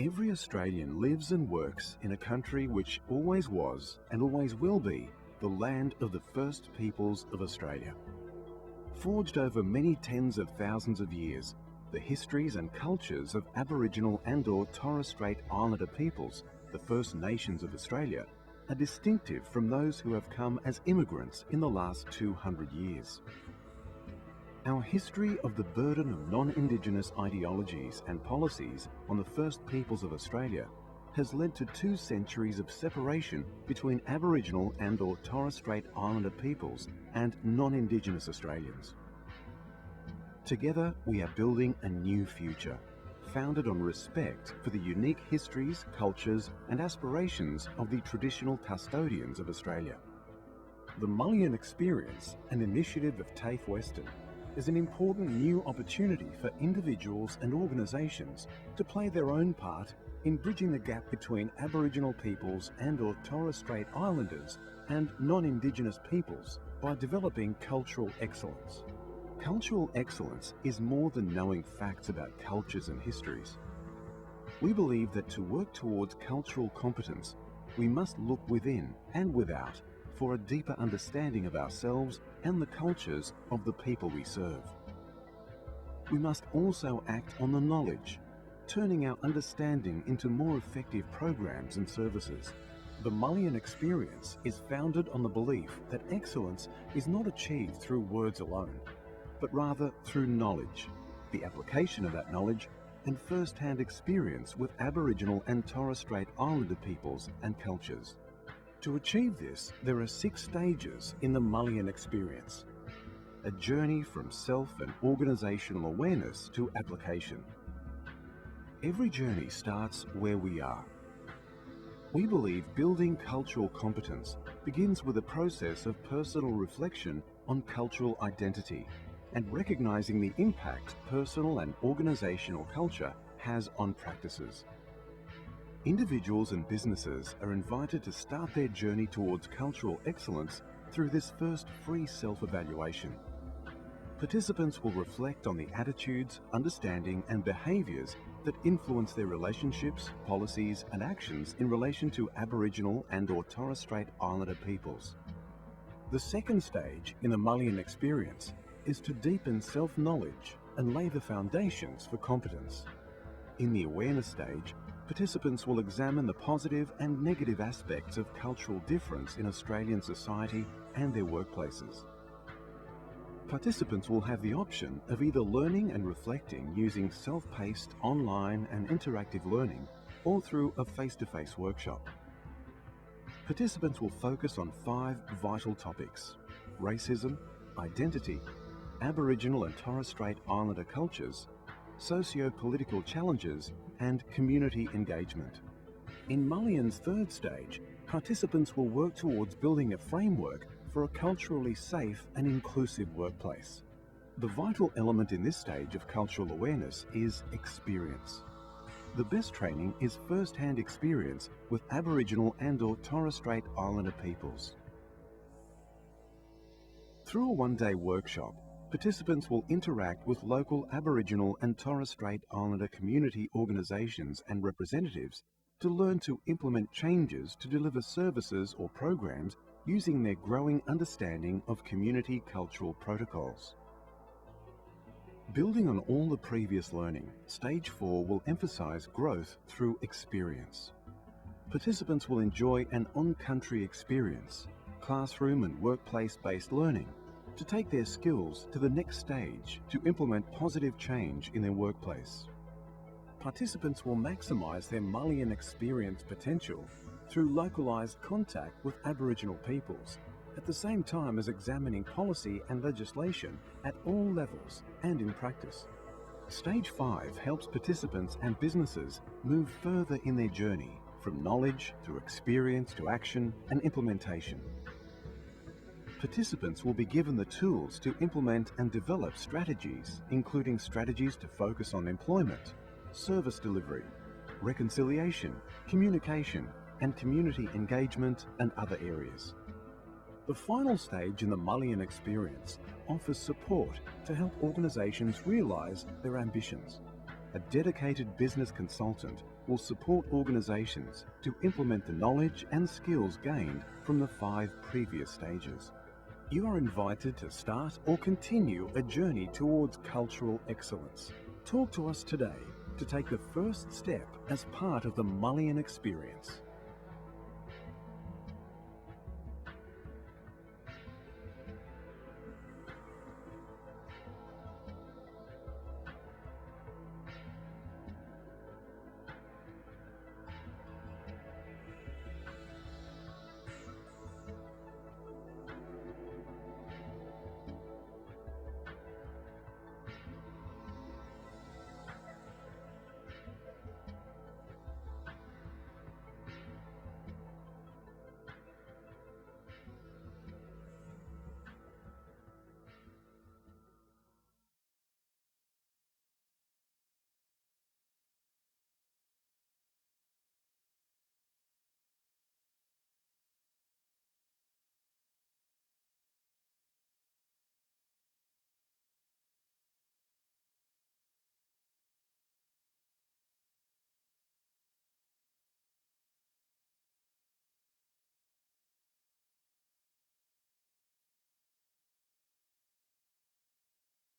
Every Australian lives and works in a country which always was and always will be the land of the first peoples of Australia. Forged over many tens of thousands of years, the histories and cultures of Aboriginal and/or Torres Strait Islander peoples, the First Nations of Australia, are distinctive from those who have come as immigrants in the last 200 years. Our history of the burden of non-Indigenous ideologies and policies on the First Peoples of Australia has led to 2 centuries of separation between Aboriginal and/or Torres Strait Islander peoples and non-Indigenous Australians. Together, we are building a new future, founded on respect for the unique histories, cultures and aspirations of the traditional custodians of Australia. The Maliyan Experience, an initiative of TAFE Western, is an important new opportunity for individuals and organisations to play their own part in bridging the gap between Aboriginal peoples and/or Torres Strait Islanders and non-Indigenous peoples by developing cultural excellence. Cultural excellence is more than knowing facts about cultures and histories. We believe that to work towards cultural competence, we must look within and without for a deeper understanding of ourselves and the cultures of the people we serve. We must also act on the knowledge, turning our understanding into more effective programs and services. The Maliyan Experience is founded on the belief that excellence is not achieved through words alone, but rather through knowledge, the application of that knowledge, and first-hand experience with Aboriginal and Torres Strait Islander peoples and cultures. To achieve this, there are 6 stages in the Maliyan Experience. A journey from self and organisational awareness to application. Every journey starts where we are. We believe building cultural competence begins with a process of personal reflection on cultural identity and recognising the impact personal and organisational culture has on practices. Individuals and businesses are invited to start their journey towards cultural excellence through this first free self-evaluation. Participants will reflect on the attitudes, understanding and behaviours that influence their relationships, policies and actions in relation to Aboriginal and/or Torres Strait Islander peoples. The second stage in the Maliyan Experience is to deepen self-knowledge and lay the foundations for competence. In the awareness stage, participants will examine the positive and negative aspects of cultural difference in Australian society and their workplaces. Participants will have the option of either learning and reflecting using self-paced, online and interactive learning or through a face-to-face workshop. Participants will focus on 5 vital topics: racism, identity, Aboriginal and Torres Strait Islander cultures, socio-political challenges and community engagement. In Maliyan's third stage, participants will work towards building a framework for a culturally safe and inclusive workplace. The vital element in this stage of cultural awareness is experience. The best training is first-hand experience with Aboriginal and/or Torres Strait Islander peoples. Through a one-day workshop, participants will interact with local Aboriginal and Torres Strait Islander community organisations and representatives to learn to implement changes to deliver services or programs using their growing understanding of community cultural protocols. Building on all the previous learning, Stage 4 will emphasise growth through experience. Participants will enjoy an on-country experience, classroom and workplace-based learning, to take their skills to the next stage to implement positive change in their workplace. Participants will maximise their Maliyan Experience potential through localised contact with Aboriginal peoples, at the same time as examining policy and legislation at all levels and in practice. Stage 5 helps participants and businesses move further in their journey, from knowledge through experience to action and implementation. Participants will be given the tools to implement and develop strategies, including strategies to focus on employment, service delivery, reconciliation, communication, and community engagement and other areas. The final stage in the Maliyan Experience offers support to help organisations realise their ambitions. A dedicated business consultant will support organisations to implement the knowledge and skills gained from the 5 previous stages. You are invited to start or continue a journey towards cultural excellence. Talk to us today to take the first step as part of the Maliyan experience.